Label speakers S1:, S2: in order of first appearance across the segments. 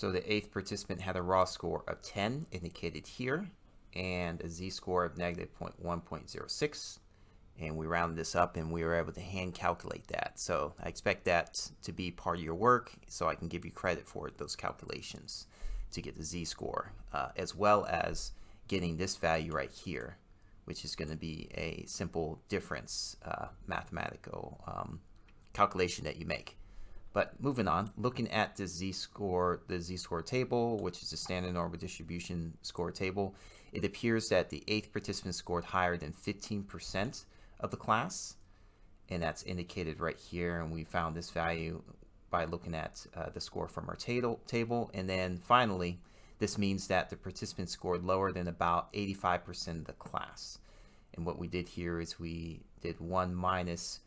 S1: So the 8th participant had a raw score of 10, indicated here, and a z-score of negative 0.1.06. And we rounded this up and we were able to hand calculate that. So I expect that to be part of your work so I can give you credit for those calculations to get the z-score, as well as getting this value right here, which is going to be a simple difference mathematical calculation that you make. But moving on, looking at the z-score table, which is the standard normal distribution score table, it appears that the 8th participant scored higher than 15% of the class, and that's indicated right here. And we found this value by looking at the score from our table. And then finally, this means that the participant scored lower than about 85% of the class. And what we did here is we did 1 minus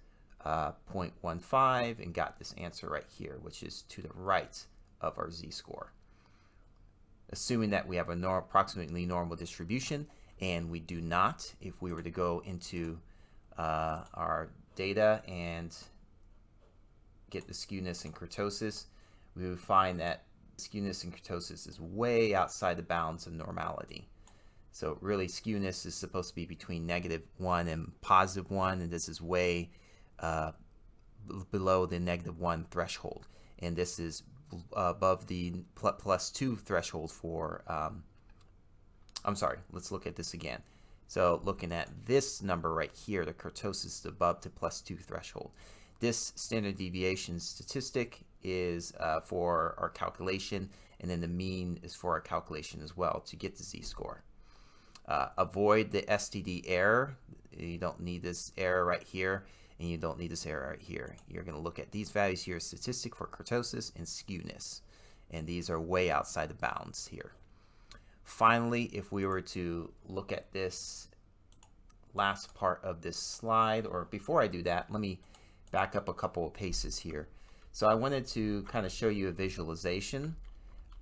S1: 0.15 and got this answer right here, which is to the right of our z-score. Assuming that we have an approximately normal distribution, and we do not, if we were to go into our data and get the skewness and kurtosis, we would find that skewness and kurtosis is way outside the bounds of normality. So really, skewness is supposed to be between -1 and +1, and this is way below the -1 threshold, and this is above the +2 threshold for I'm sorry, let's look at this again. So looking at this number right here, the kurtosis is above the +2 threshold. This standard deviation statistic is for our calculation, and then the mean is for our calculation as well to get the z-score. Avoid the STD error. You don't need this error right here, and you don't need this error right here. You're going to look at these values here, statistic for kurtosis and skewness, and these are way outside the bounds here. Finally, if we were to look at this last part of this slide, or before I do that, let me back up a couple of paces here. So I wanted to kind of show you a visualization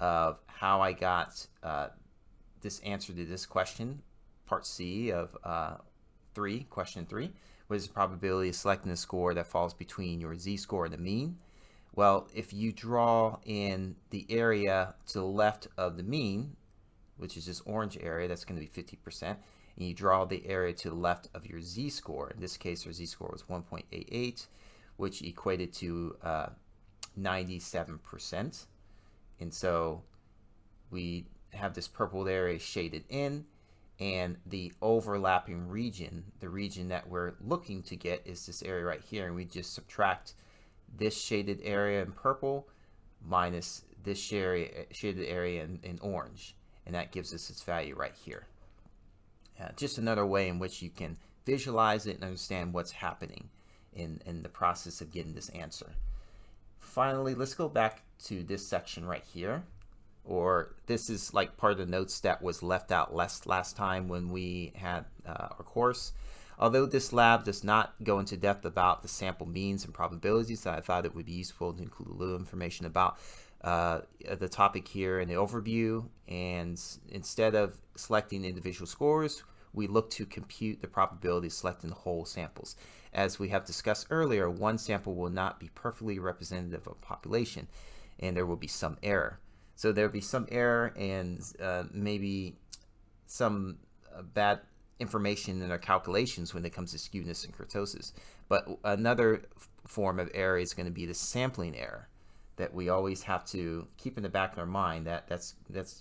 S1: of how I got this answer to this question, part C of question 3. What is the probability of selecting a score that falls between your z-score and the mean? Well, if you draw in the area to the left of the mean, which is this orange area, that's going to be 50%, and you draw the area to the left of your z-score. In this case, our z-score was 1.88, which equated to 97%. And so we have this purple area shaded in, and the overlapping region, the region that we're looking to get, is this area right here, and we just subtract this shaded area in purple minus this shaded area in orange, and that gives us its value right here. Just another way in which you can visualize it and understand what's happening in the process of getting this answer. Finally, let's go back to this section right here, or this is like part of the notes that was left out last time when we had our course. Although this lab does not go into depth about the sample means and probabilities, I thought it would be useful to include a little information about the topic here in the overview. And instead of selecting individual scores, we look to compute the probability of selecting the whole samples. As we have discussed earlier, one sample will not be perfectly representative of a population, and there will be some error. So there will be some error and maybe some bad information in our calculations when it comes to skewness and kurtosis. But another form of error is going to be the sampling error that we always have to keep in the back of our mind, that's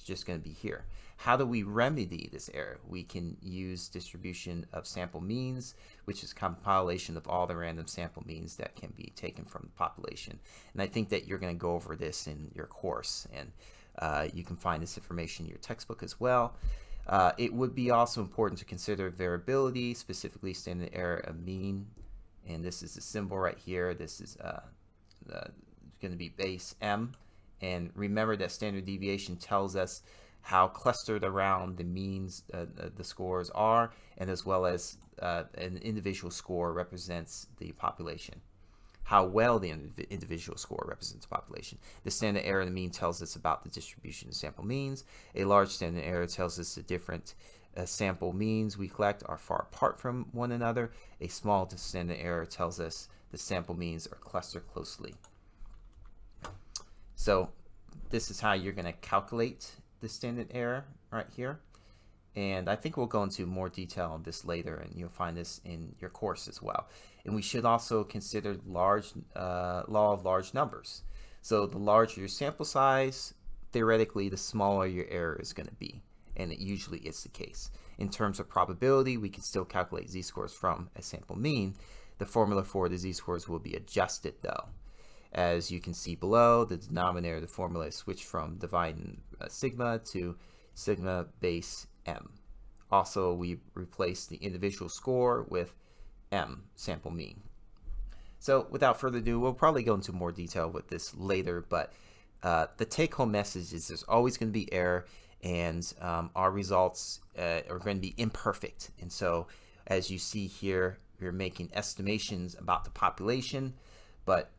S1: just going to be here. How do we remedy this error? We can use distribution of sample means, which is compilation of all the random sample means that can be taken from the population. And I think that you're going to go over this in your course, and you can find this information in your textbook as well. It would be also important to consider variability, specifically standard error of mean. And this is the symbol right here. This is going to be base M. And remember that standard deviation tells us how clustered around the means the scores are, and as well as an individual score represents the population. How well the individual score represents the population. The standard error of the mean tells us about the distribution of sample means. A large standard error tells us the different sample means we collect are far apart from one another. A small standard error tells us the sample means are clustered closely. So this is how you're going to calculate the standard error right here. And I think we'll go into more detail on this later, and you'll find this in your course as well. And we should also consider law of large numbers. So the larger your sample size, theoretically, the smaller your error is going to be. And it usually is the case. In terms of probability, we can still calculate z-scores from a sample mean. The formula for the z-scores will be adjusted, though. As you can see below, the denominator of the formula is switched from dividing sigma to sigma base m. Also, we replace the individual score with m, sample mean. So without further ado, we'll probably go into more detail with this later, but the take-home message is there's always going to be error, and our results are going to be imperfect. And so as you see here, we're making estimations about the population, but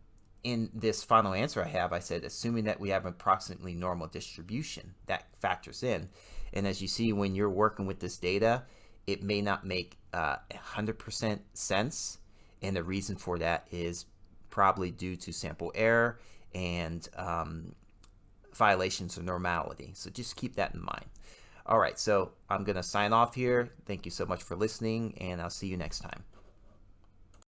S1: in this final answer I said, assuming that we have approximately normal distribution, that factors in. And as you see, when you're working with this data, it may not make 100% sense. And the reason for that is probably due to sample error and violations of normality. So just keep that in mind. All right, so I'm going to sign off here. Thank you so much for listening, and I'll see you next time.